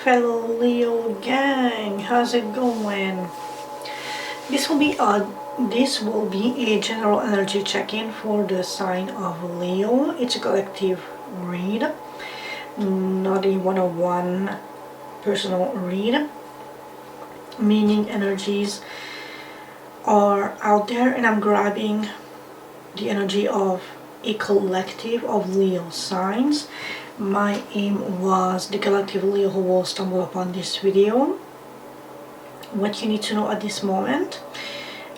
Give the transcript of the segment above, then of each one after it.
fellow Leo gang, how's it going? This will be a general energy check-in for the sign of Leo. It's a collective read, not a one-on-one personal read, meaning energies are out there and I'm grabbing the energy of a collective of Leo signs. My aim was the collective Leo who will stumble upon this video. What you need to know at this moment,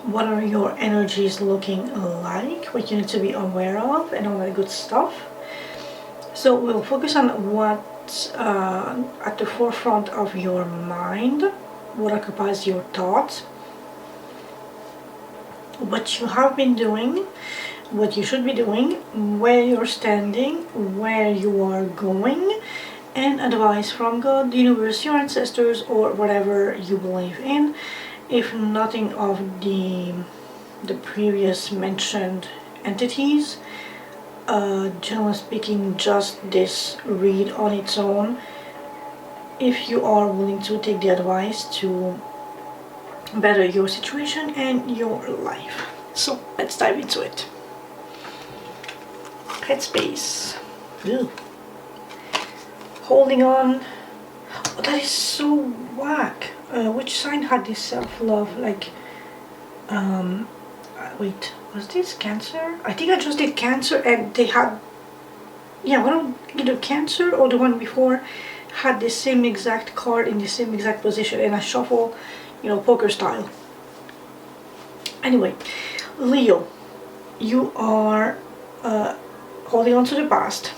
what are your energies looking like, what you need to be aware of, and all that good stuff. So we'll focus on what's at the forefront of your mind, what occupies your thoughts, what you have been doing, what you should be doing, where you're standing, where you are going, and advice from God, the universe, your ancestors, or whatever you believe in. If nothing of the previous mentioned entities, generally speaking, just this read on its own, if you are willing to take the advice to better your situation and your life. So let's dive into it. Headspace. Ew. Holding on. Oh, that is so whack. Which sign had this self-love? Like, wait, was this Cancer? I think I just did Cancer, and they had, yeah, one of either Cancer or the one before had the same exact card in the same exact position, and I shuffle, poker style. Anyway, Leo, you are holding on to the past,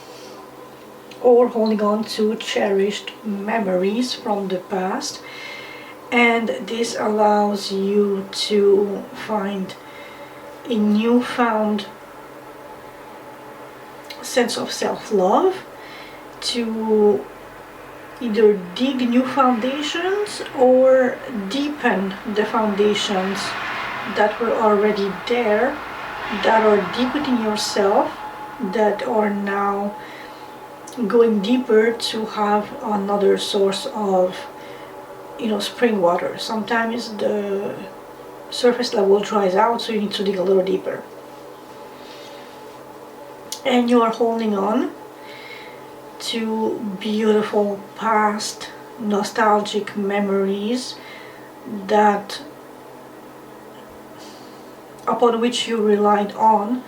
or holding on to cherished memories from the past, and this allows you to find a newfound sense of self-love, to either dig new foundations or deepen the foundations that were already there, that are deep within yourself, that are now going deeper to have another source of spring water. Sometimes the surface level dries out, so you need to dig a little deeper, and you are holding on to beautiful past nostalgic memories that upon which you relied on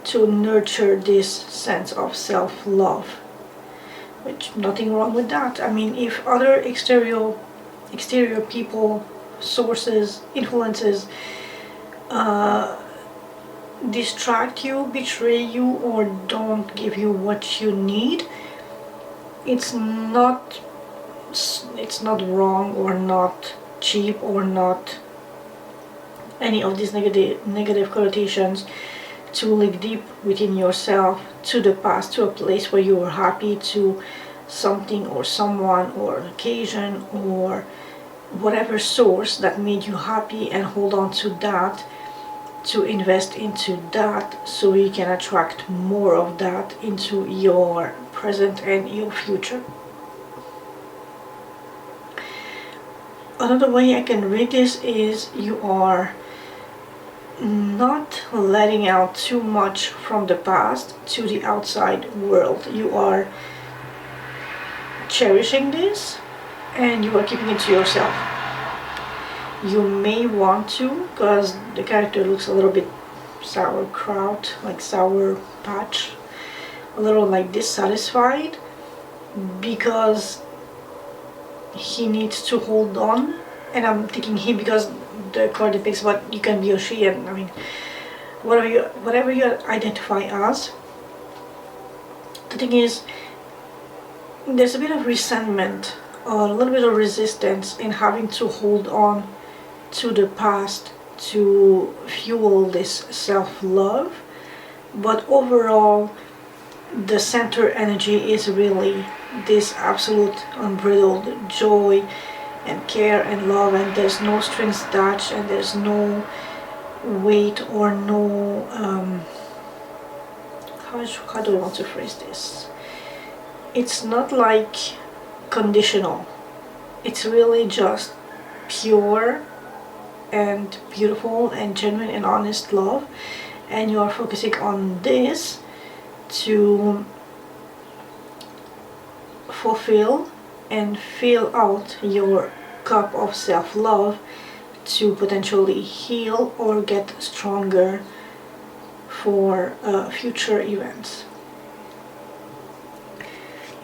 to nurture this sense of self-love, which nothing wrong with that. I mean, if other exterior people, sources, influences distract you, betray you, or don't give you what you need, it's not wrong or not cheap or not any of these negative connotations to look deep within yourself, to the past, to a place where you were happy, to something or someone or an occasion or whatever source that made you happy, and hold on to that, to invest into that, so you can attract more of that into your present and your future. Another way I can read this is you are not letting out too much from the past to the outside world. You are cherishing this and you are keeping it to yourself. You may want to, because the character looks a little bit sauerkraut, like sour patch, a little like dissatisfied, because he needs to hold on. And I'm thinking he because the card depicts what you can be or she, and I mean whatever you identify as. The thing is, there's a bit of resentment or a little bit of resistance in having to hold on to the past to fuel this self-love, but overall the center energy is really this absolute unbridled joy and care and love, and there's no strings attached, and there's no weight or no how do I want to phrase this? It's not like conditional. It's really just pure and beautiful and genuine and honest love, and you are focusing on this to fulfill and fill out your cup of self-love to potentially heal or get stronger for future events.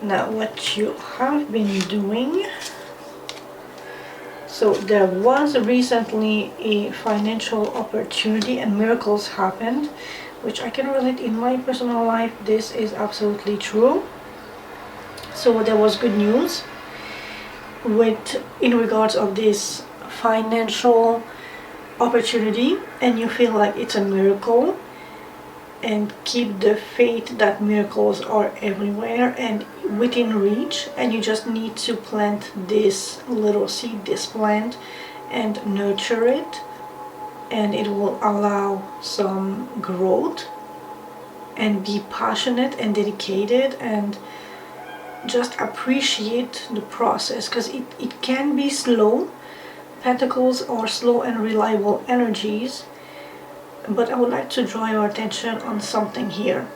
Now, what you have been doing. So there was recently a financial opportunity and miracles happened, which I can relate in my personal life. This is absolutely true. So there was good news in regards of this financial opportunity, and you feel like it's a miracle, and keep the faith that miracles are everywhere and within reach, and you just need to plant this little seed, this plant, and nurture it, and it will allow some growth, and be passionate and dedicated and just appreciate the process, because it can be slow. Pentacles are slow and reliable energies, but I would like to draw your attention on something here.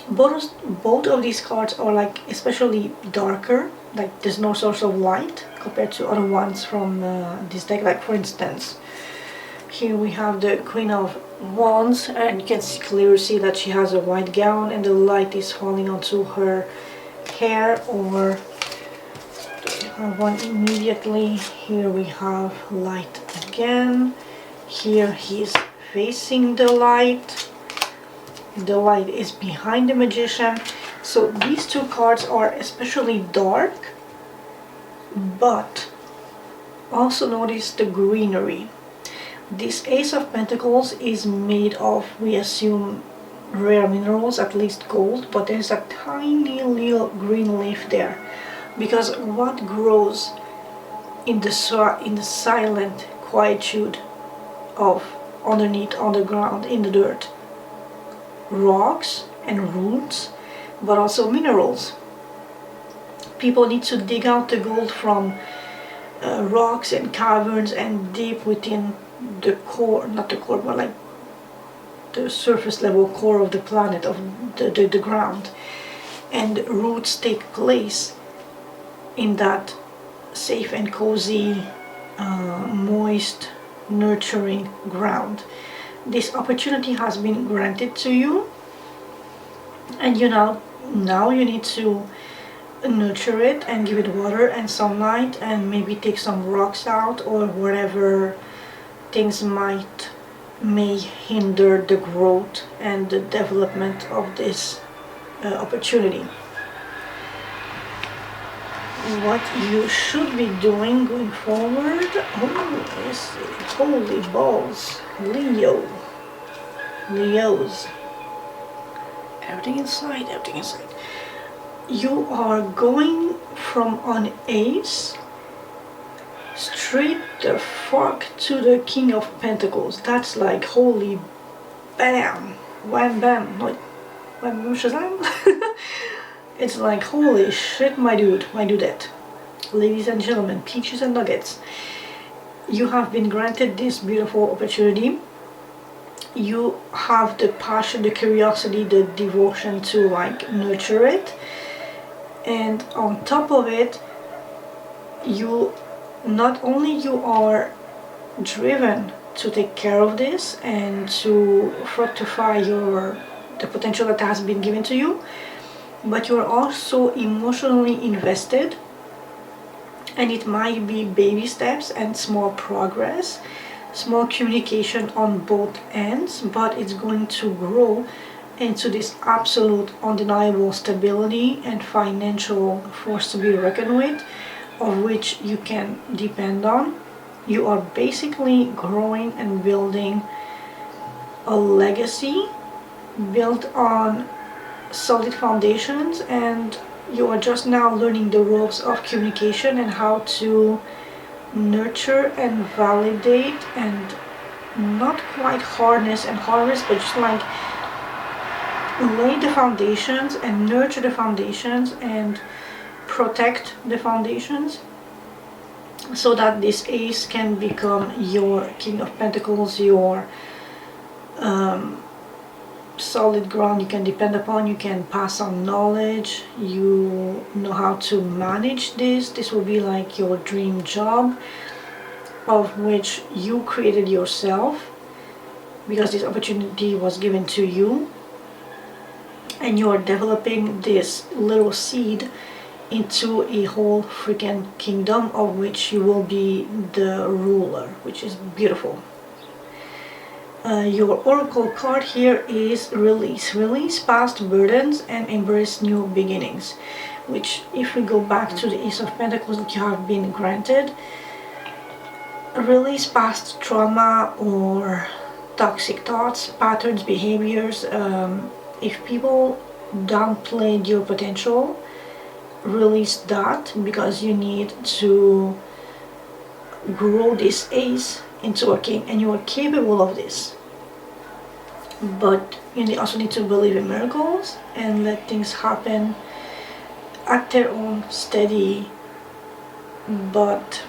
Both of these cards are like especially darker, like there's no source of light compared to other ones from this deck. Like for instance, here we have the Queen of Wands, and you can clearly see that she has a white gown and the light is falling onto her hair. Or one immediately, here we have light again. Here he's facing the light. The light is behind the Magician. So these two cards are especially dark, but also notice the greenery. This Ace of Pentacles is made of, we assume, rare minerals, at least gold, but there's a tiny little green leaf there, because what grows in the silent quietude of underneath, on the ground, in the dirt? Rocks and roots, but also minerals. People need to dig out the gold from rocks and caverns and deep within the core, not the core, but like the surface level core of the planet, of the ground. And roots take place in that safe and cozy, moist, nurturing ground. This opportunity has been granted to you, and now you need to nurture it and give it water and sunlight, and maybe take some rocks out or whatever things may hinder the growth and the development of this opportunity. What you should be doing going forward, holy balls, Leos, everything inside. You are going from an ace straight the fuck to the King of Pentacles. That's like holy bam, wham bam, like wham bam shazam. It's like holy shit, my dudette. Ladies and gentlemen, peaches and nuggets, you have been granted this beautiful opportunity. You have the passion, the curiosity, the devotion to like nurture it, and on top of it, you are driven to take care of this and to fructify the potential that has been given to you, but you're also emotionally invested, and it might be baby steps and small progress, small communication on both ends, but it's going to grow into this absolute undeniable stability and financial force to be reckoned with, of which you can depend on. You are basically growing and building a legacy built on solid foundations, and you are just now learning the ropes of communication and how to nurture and validate and not quite harness, but just like lay the foundations and nurture the foundations and protect the foundations so that this ace can become your King of Pentacles, your solid ground you can depend upon. You can pass on knowledge, you know how to manage this. This will be like your dream job, of which you created yourself, because this opportunity was given to you, and you are developing this little seed into a whole freaking kingdom, of which you will be the ruler, which is beautiful. Your oracle card here is release. Release past burdens and embrace new beginnings, which, if we go back to the Ace of Pentacles that you have been granted, release past trauma or toxic thoughts, patterns, behaviors. If people downplayed your potential, release that, because you need to grow this ace into a king, and you are capable of this. But you also need to believe in miracles and let things happen at their own steady but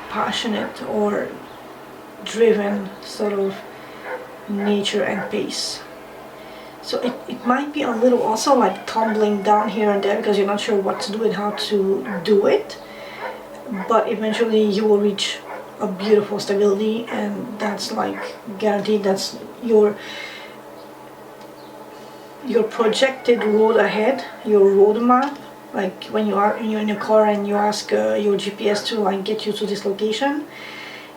passionate or driven sort of nature and pace. So it might be a little also like tumbling down here and there, because you're not sure what to do and how to do it, but eventually you will reach a beautiful stability, and that's like guaranteed. That's your projected road ahead, your roadmap. Like when you're in your car and you ask your GPS to like get you to this location,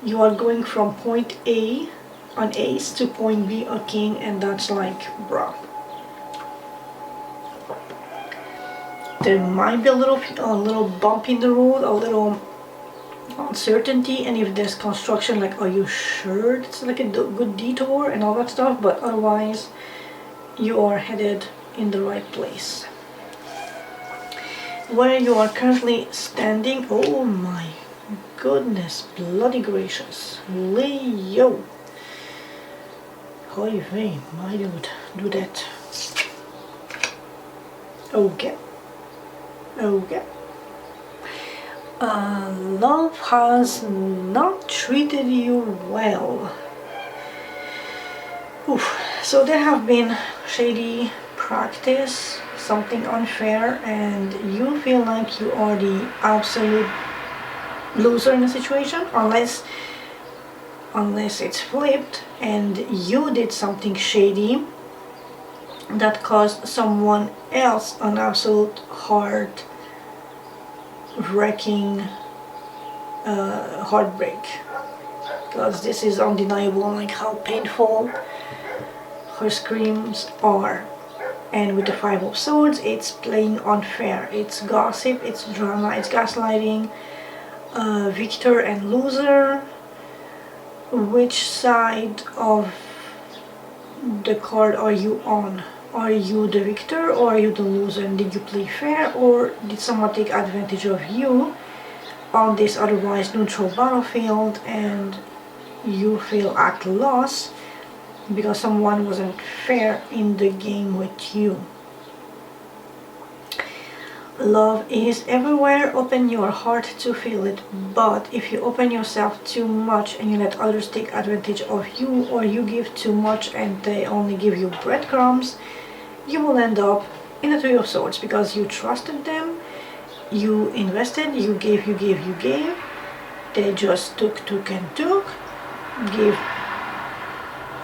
you are going from point A, an ace, to point B, a king, and that's like, bruh. There might be a little bump in the road, a little uncertainty, and if there's construction, like, are you sure it's like a good detour and all that stuff, but otherwise you are headed in the right place. Where you are currently standing, oh my goodness, bloody gracious, Leo. Hoy vey, my dude, do that. Okay. Okay. Love has not treated you well. Oof. So there have been shady practice, something unfair, and you feel like you are the absolute loser in the situation, unless it's flipped and you did something shady that caused someone else an absolute heart-wrecking heartbreak, because this is undeniable, like how painful her screams are. And with the Five of Swords, it's plain unfair. It's gossip, it's drama, it's gaslighting, victor and loser. Which side of the card are you on? Are you the victor or are you the loser? And did you play fair, or did someone take advantage of you on this otherwise neutral battlefield and you feel at loss because someone wasn't fair in the game with you? Love is everywhere. Open your heart to feel it, but if you open yourself too much and you let others take advantage of you, or you give too much and they only give you breadcrumbs, you will end up in the Three of Swords, because you trusted them, you invested, you gave, they just took and took, give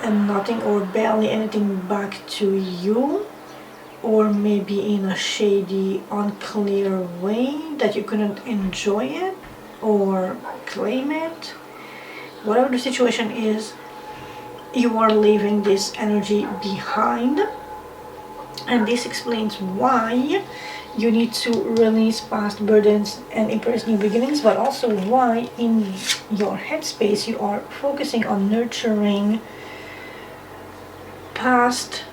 and nothing or barely anything back to you, or maybe in a shady, unclear way that you couldn't enjoy it or claim it. Whatever the situation is, you are leaving this energy behind, and this explains why you need to release past burdens and embrace new beginnings, but also why in your headspace you are focusing on nurturing past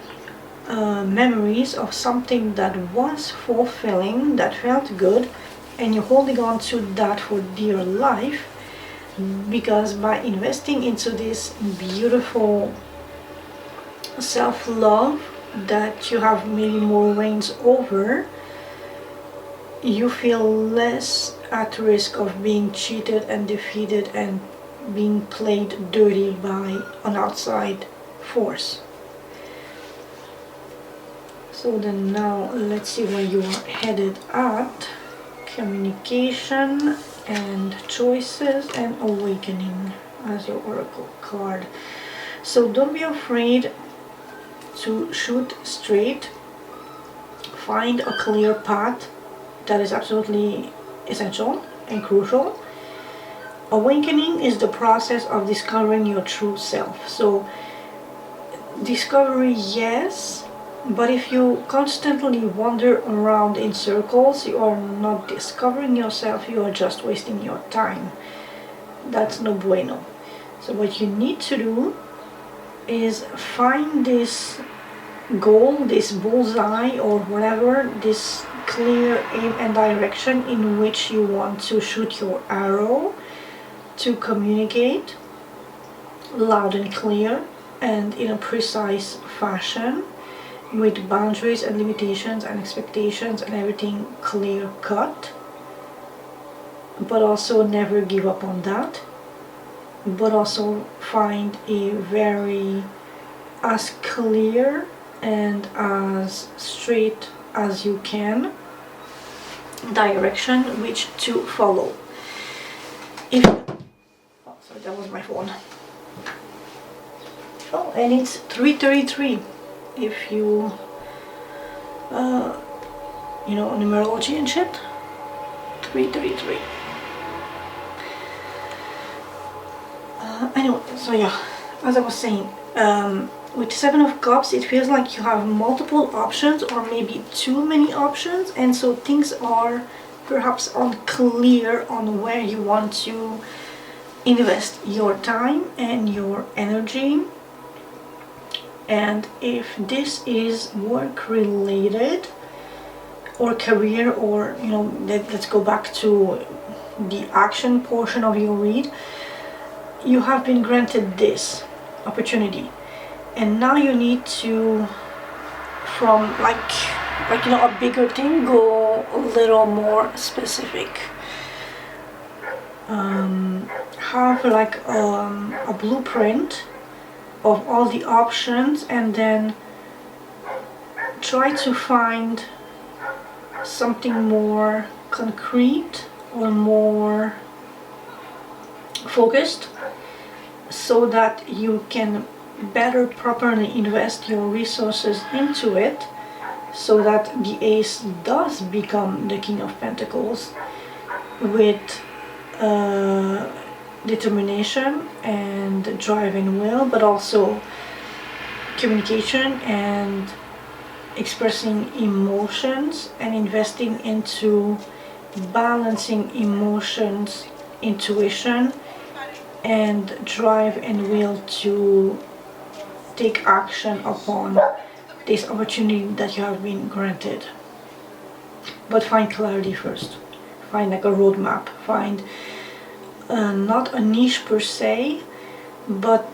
memories of something that was fulfilling, that felt good, and you're holding on to that for dear life, because by investing into this beautiful self-love that you have maybe more reins over, you feel less at risk of being cheated and defeated and being played dirty by an outside force. So then now let's see where you are headed at. Communication and choices and awakening as your oracle card. So don't be afraid to shoot straight. Find a clear path. That is absolutely essential and crucial. Awakening is the process of discovering your true self. So discovery, yes, but if you constantly wander around in circles, you are not discovering yourself, you are just wasting your time. That's no bueno. So what you need to do is find this goal, this bullseye or whatever, this clear aim and direction in which you want to shoot your arrow, to communicate loud and clear and in a precise fashion, with boundaries and limitations and expectations and everything clear cut, but also never give up on that, but also find a very as clear and as straight as you can direction which to follow. If oh, sorry, that was my phone. Oh, and it's 3:33 if you you know, numerology and shit. 3:33. Anyway, so yeah, as I was saying, with Seven of Cups, it feels like you have multiple options or maybe too many options, and so things are perhaps unclear on where you want to invest your time and your energy. And if this is work related or career, or you know, let's go back to the action portion of your read, you have been granted this opportunity, and now you need to, from like you know, a bigger thing, go a little more specific. Have like a blueprint of all the options, and then try to find something more concrete or more focused, so that you can better properly invest your resources into it, so that the ace does become the King of Pentacles with determination and drive and will, but also communication and expressing emotions and investing into balancing emotions, intuition, and drive and will to take action upon this opportunity that you have been granted. But find clarity first. Find like a roadmap. Find not a niche per se, but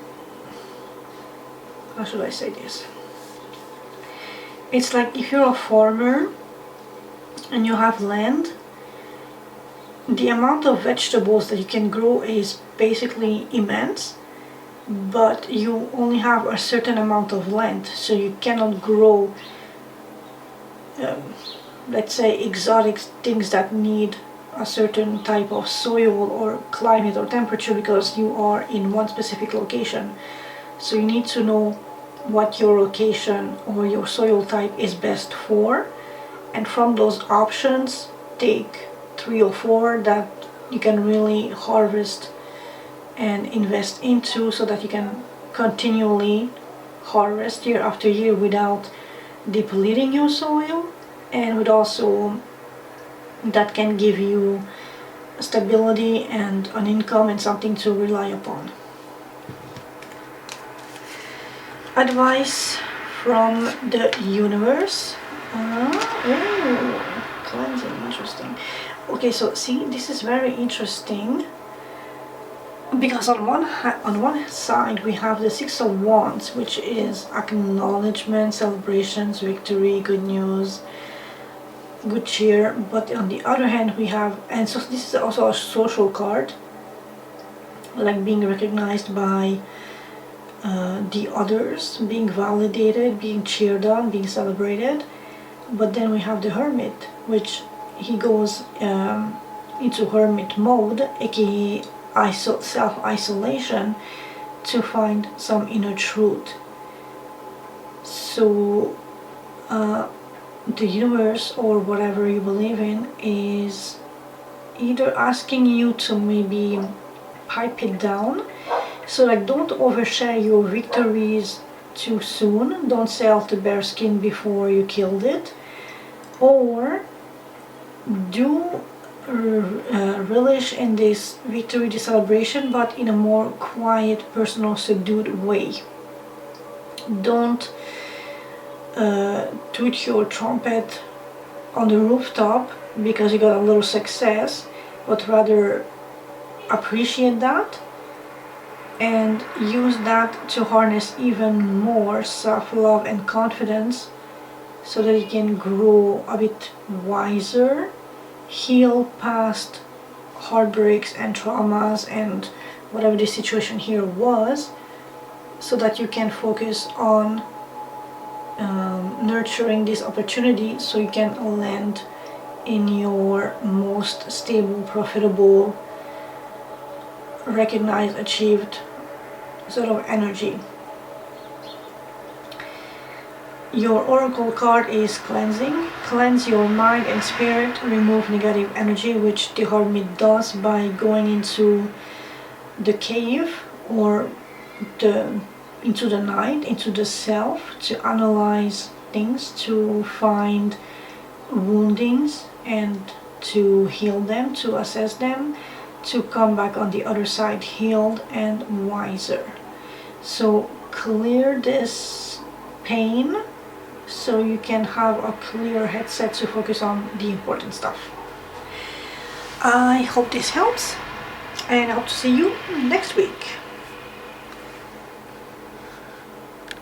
how should I say this? It's like if you're a farmer and you have land, the amount of vegetables that you can grow is basically immense, but you only have a certain amount of land, so you cannot grow let's say exotic things that need a certain type of soil or climate or temperature, because you are in one specific location. So you need to know what your location or your soil type is best for, and from those options take 3 or 4 that you can really harvest and invest into, so that you can continually harvest year after year without depleting your soil, and with also that can give you stability and an income and something to rely upon. Advice from the universe. Cleansing, interesting. Okay, so see, this is very interesting. because on one side we have the Six of Wands, which is acknowledgement, celebrations, victory, good news, good cheer. But on the other hand we have, and so this is also a social card, like being recognized by the others, being validated, being cheered on, being celebrated. But then we have the Hermit, which he goes into hermit mode, aka self-isolation, to find some inner truth. So the universe, or whatever you believe in, is either asking you to maybe pipe it down. So like, don't overshare your victories too soon. Don't sell the bear skin before you killed it. Or do relish in this victory, this celebration, but in a more quiet, personal, subdued way. Don't toot your trumpet on the rooftop because you got a little success, but rather appreciate that and use that to harness even more self-love and confidence, so that you can grow a bit wiser, heal past heartbreaks and traumas and whatever the situation here was, so that you can focus on nurturing this opportunity, so you can land in your most stable, profitable, recognized, achieved sort of energy. Your oracle card is cleansing. Cleanse your mind and spirit, remove negative energy, which the Hermit does by going into the cave or into the night, into the self, to analyze things, to find woundings and to heal them, to assess them, to come back on the other side healed and wiser. So clear this pain so you can have a clear headset to focus on the important stuff. I hope this helps, and I hope to see you next week.